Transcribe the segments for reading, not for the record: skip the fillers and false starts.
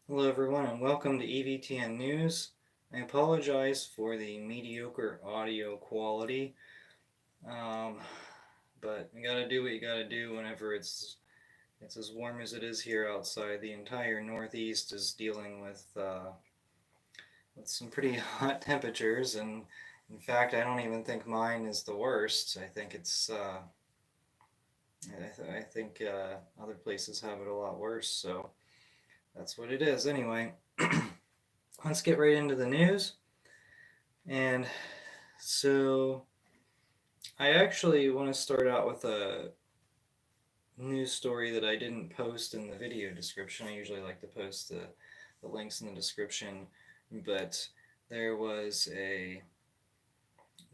Hello, everyone, and welcome to EVTN News. I apologize for the mediocre audio quality, um, but you gotta do what you gotta do whenever it's as warm as it is here outside. The entire Northeast is dealing with some pretty hot temperatures, and in fact, I don't even think mine is the worst. I think I think other places have it a lot worse. So that's what it is, anyway. Let's get right into the news. And so I actually want to start out with a news story that I didn't post in the video description. I usually like to post the links in the description, but there was a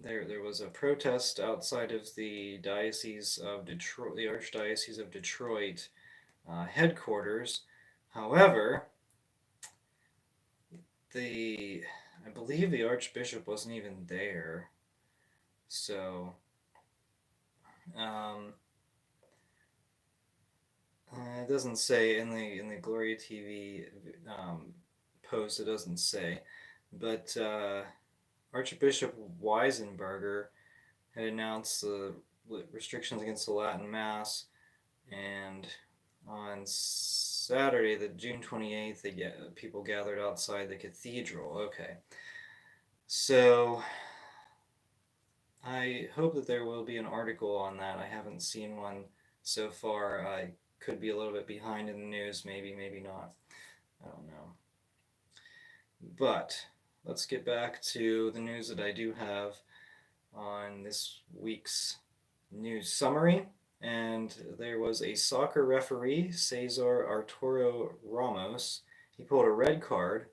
there was a protest outside of the Diocese of Detroit, the Archdiocese of Detroit headquarters. However, the I believe the Archbishop wasn't even there, so um, it doesn't say in the Gloria TV post. It doesn't say, but Archbishop Weisenberger had announced the restrictions against the Latin Mass, and on Saturday, the June 28th, people gathered outside the cathedral. Okay, so I hope that there will be an article on that. I haven't seen one so far. I could be a little bit behind in the news, maybe, maybe not. I don't know. But let's get back to the news that I do have on this week's news summary. And there was a soccer referee, Cesar Arturo Ramos. He pulled a red card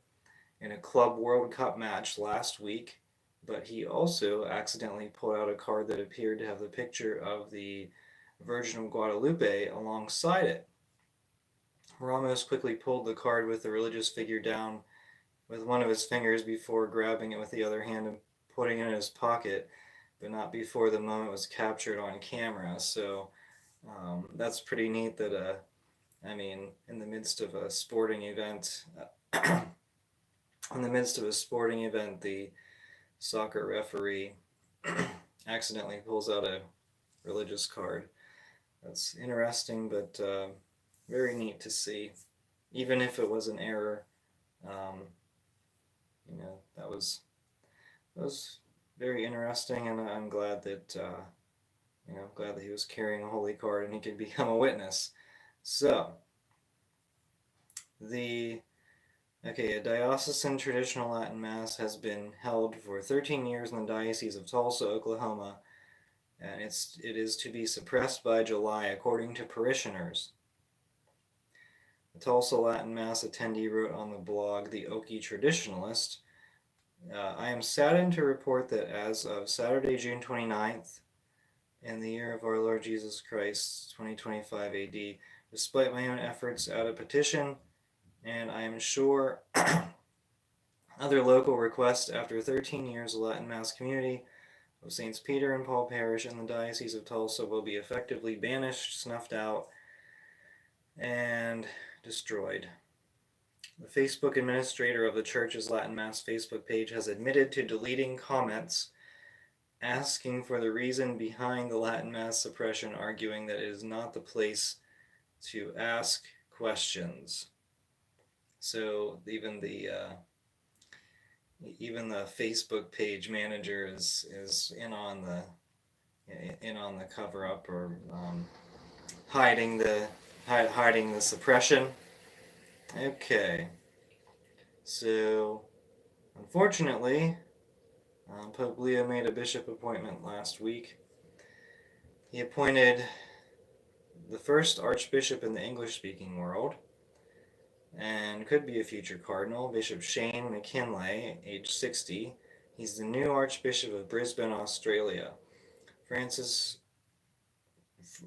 in a Club World Cup match last week, but he also accidentally pulled out a card that appeared to have the picture of the Virgin of Guadalupe alongside it. Ramos quickly pulled the card with the religious figure down with one of his fingers before grabbing it with the other hand and putting it in his pocket, but not before the moment was captured on camera. So that's pretty neat that, I mean, in the midst of a sporting event, in the midst of a sporting event, the soccer referee accidentally pulls out a religious card. That's interesting, but very neat to see. Even if it was an error, um, that was very interesting, and I'm glad that glad that he was carrying a holy card and he could become a witness. So the okay, a diocesan traditional Latin Mass has been held for 13 years in the Diocese of Tulsa, Oklahoma, and it is to be suppressed by July, according to parishioners. The Tulsa Latin Mass attendee wrote on the blog The Okie Traditionalist, I am saddened to report that as of Saturday, June 29th, in the year of our Lord Jesus Christ, 2025 AD, despite my own efforts at a petition, and I am sure other local requests, after 13 years, the Latin Mass community of Saints Peter and Paul Parish in the Diocese of Tulsa will be effectively banished, snuffed out, and destroyed. The Facebook administrator of the church's Latin Mass Facebook page has admitted to deleting comments asking for the reason behind the Latin Mass suppression, arguing that it is not the place to ask questions. So even the Facebook page manager is in on the cover up, or hiding the suppression. Okay, so unfortunately, Pope Leo made a bishop appointment last week. He appointed the first archbishop in the English-speaking world, and could be a future cardinal, Bishop Shane McKinlay, age 60. He's the new Archbishop of Brisbane, Australia.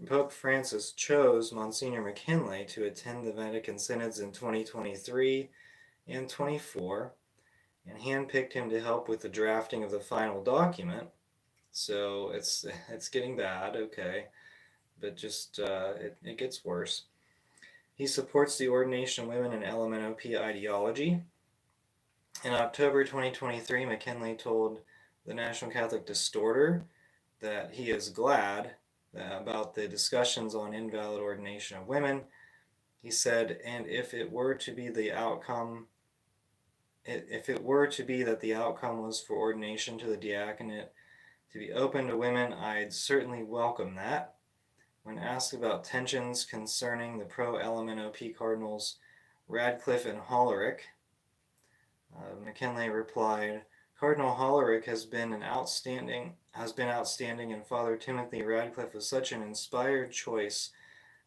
Pope Francis chose Monsignor McKinlay to attend the Vatican Synods in 2023 and 24, and handpicked him to help with the drafting of the final document. So it's getting bad, okay, but just it gets worse. He supports the ordination of women in LMNOP ideology. In October 2023, McKinley told the National Catholic Distorter that he is glad about the discussions on invalid ordination of women. He said, and if it were to be the outcome, if it were to be that the outcome was for ordination to the diaconate to be open to women, I'd certainly welcome that. When asked about tensions concerning the pro-LMNOP cardinals Radcliffe and Hollerich, McKinley replied, Cardinal Hollerich has been outstanding, and Father Timothy Radcliffe was such an inspired choice,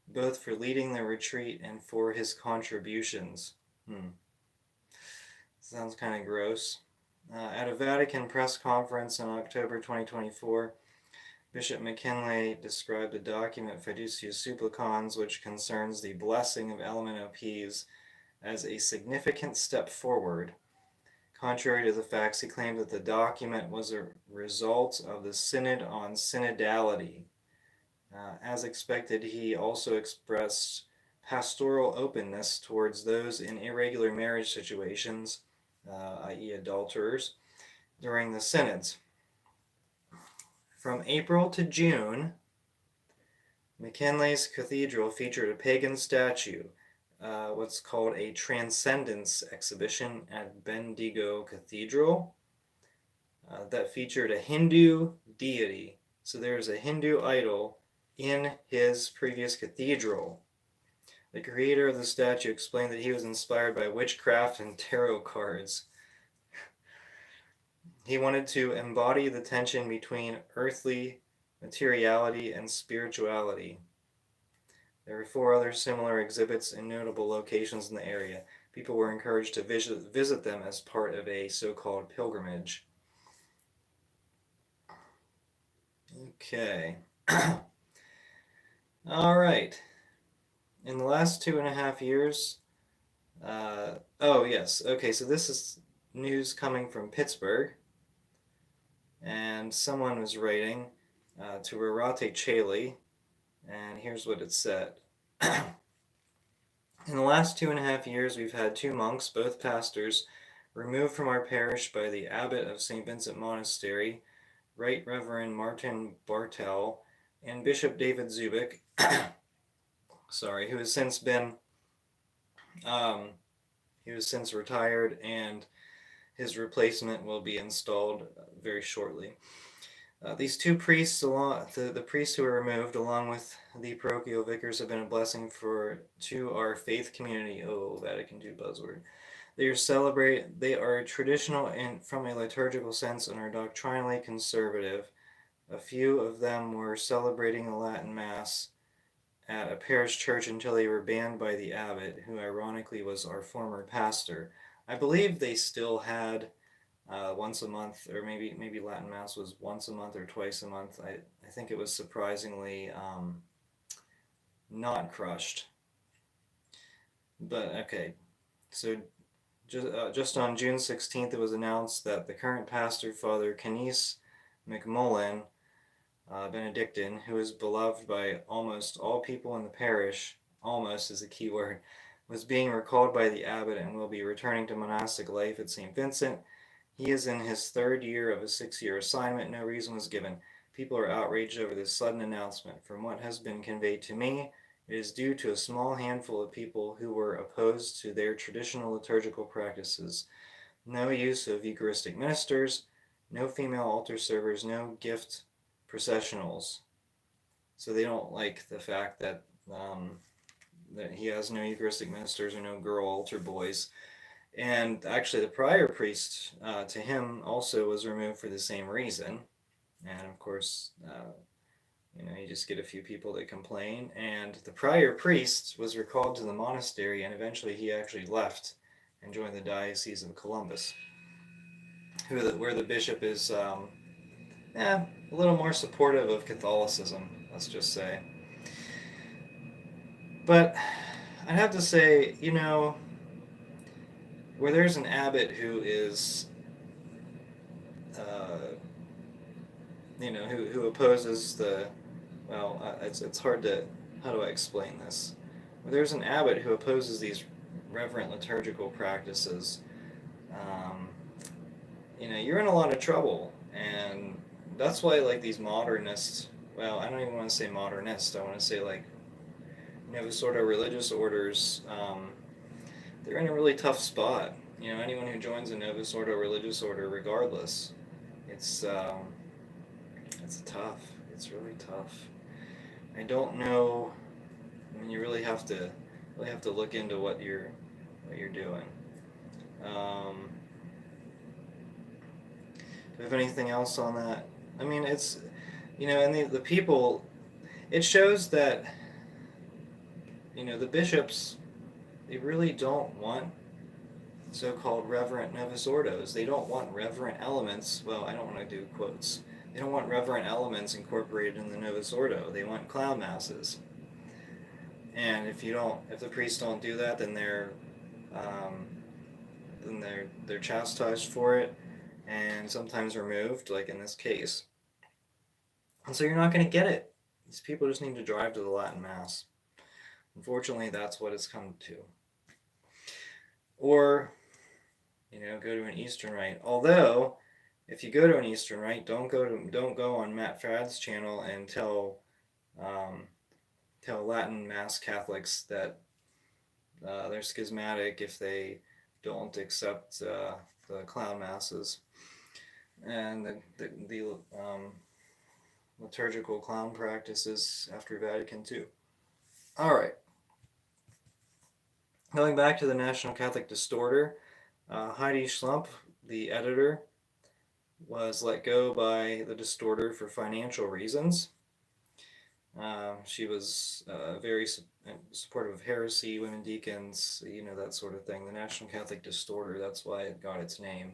both for leading the retreat and for his contributions. Sounds kind of gross. At a Vatican press conference in October 2024, Bishop McKinley described a document, Fiducia Supplicans, which concerns the blessing of LMNOPs, as a significant step forward. Contrary to the facts, he claimed that the document was a result of the Synod on Synodality. As expected, he also expressed pastoral openness towards those in irregular marriage situations, i.e. adulterers, during the synods. From April to June, McKinley's cathedral featured a pagan statue, what's called a Transcendence exhibition at Bendigo Cathedral, that featured a Hindu deity. So there's a Hindu idol in his previous cathedral. The creator of the statue explained that he was inspired by witchcraft and tarot cards. He wanted to embody the tension between earthly materiality and spirituality. There were 4 other similar exhibits in notable locations in the area. People were encouraged to visit them as part of a so-called pilgrimage. Okay. All right. In the last 2.5 years, oh yes, okay, so this is news coming from Pittsburgh, and someone was writing to Rarate Chaley, and here's what it said. In the last 2.5 years, we've had 2 monks, both pastors, removed from our parish by the abbot of St. Vincent Monastery, Right Reverend Martin Bartel, and Bishop David Zubik, who has since been, he was since retired, and his replacement will be installed very shortly. These 2 priests, the priests who were removed, along with the parochial vicars, have been a blessing to our faith community. Oh, Vatican II buzzword. They are traditional from a liturgical sense and are doctrinally conservative. A few of them were celebrating a Latin Mass at a parish church until they were banned by the abbot, who ironically was our former pastor. I believe they still had once a month, or maybe Latin Mass was once a month or twice a month. I think it was surprisingly not crushed. But okay, so just on June 16th, it was announced that the current pastor, Father Kenice McMullen, Benedictine, who is beloved by almost all people in the parish, almost is a key word, was being recalled by the abbot and will be returning to monastic life at St. Vincent. He is in his 3rd year of a 6-year assignment. No reason was given. People are outraged over this sudden announcement. From what has been conveyed to me, it is due to a small handful of people who were opposed to their traditional liturgical practices. No use of Eucharistic ministers, no female altar servers, no gift processionals. So they don't like the fact that that he has no Eucharistic ministers or no girl altar boys. And actually, the prior priest to him also was removed for the same reason. And of course, you just get a few people that complain. And the prior priest was recalled to the monastery, and eventually he actually left and joined the Diocese of Columbus, where the bishop is a little more supportive of Catholicism, let's just say. But I'd have to say, where there's an abbot who is, who opposes it's hard to, how do I explain this? there's an abbot who opposes these reverent liturgical practices, um, you're in a lot of trouble. And that's why, like, these modernists, well, I don't even want to say modernist, I want to say, like, sort of religious orders, they're in a really tough spot. Anyone who joins a Novus Ordo religious order, regardless, it's it's tough. It's really tough. I don't know. I mean, you really have to look into what you're doing. Um, do you have anything else on that? I mean, it's and the people. It shows that the bishops, they really don't want so-called reverent Novus Ordos. They don't want reverent elements. Well, I don't want to do quotes. They don't want reverent elements incorporated in the Novus Ordo. They want clown masses. And if the priests don't do that, um, then they're chastised for it, and sometimes removed, like in this case. And so you're not going to get it. These people just need to drive to the Latin Mass. Unfortunately, that's what it's come to. Or, go to an Eastern Rite. Although, if you go to an Eastern Rite, don't go on Matt Fradd's channel and tell Latin Mass Catholics that they're schismatic if they don't accept the clown masses and the liturgical clown practices after Vatican II. All right. Going back to the National Catholic Distorter, Heidi Schlump, the editor, was let go by the Distorter for financial reasons. She was very supportive of heresy, women deacons, that sort of thing. The National Catholic Distorter, that's why it got its name,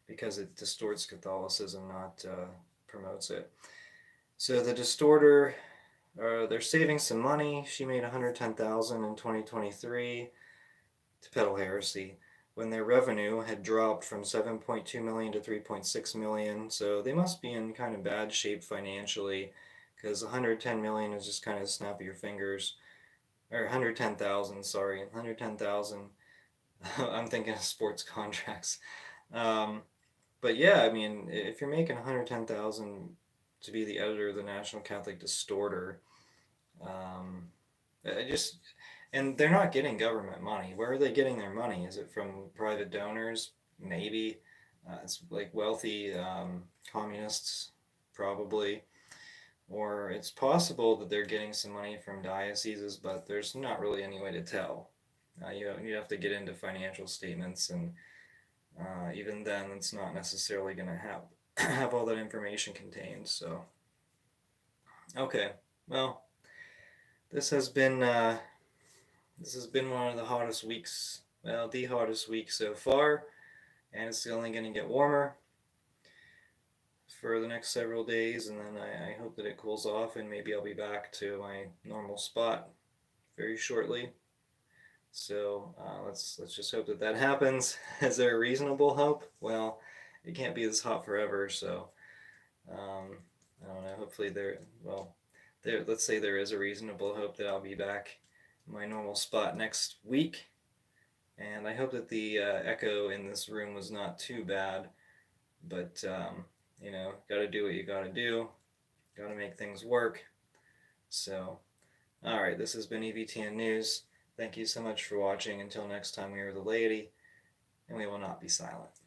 because it distorts Catholicism, not promotes it. So the Distorter, they're saving some money. She made $110,000 in 2023 to peddle heresy, when their revenue had dropped from $7.2 million to $3.6 million. So they must be in kind of bad shape financially, because $110 million is just kind of snap of your fingers. Or 110,000, sorry, 110,000. I'm thinking of sports contracts. But yeah, I mean, if you're making 110,000 to be the editor of the National Catholic Distorter, I just and they're not getting government money. Where are they getting their money? Is it from private donors? Maybe. It's like wealthy communists, probably. Or it's possible that they're getting some money from dioceses, but there's not really any way to tell. You have to get into financial statements, and even then, it's not necessarily going to have all that information contained. So, okay, well, this has been one of the hottest weeks. Well, the hottest week so far, and it's only going to get warmer for the next several days, and then I hope that it cools off, and maybe I'll be back to my normal spot very shortly. So let's just hope that happens. Is there a reasonable hope? Well, it can't be this hot forever, so I don't know. Hopefully let's say there is a reasonable hope that I'll be back in my normal spot next week. And I hope that the echo in this room was not too bad, but got to do what you got to do. Got to make things work. So, all right, this has been EVTN News. Thank you so much for watching. Until next time, we are the laity, and we will not be silent.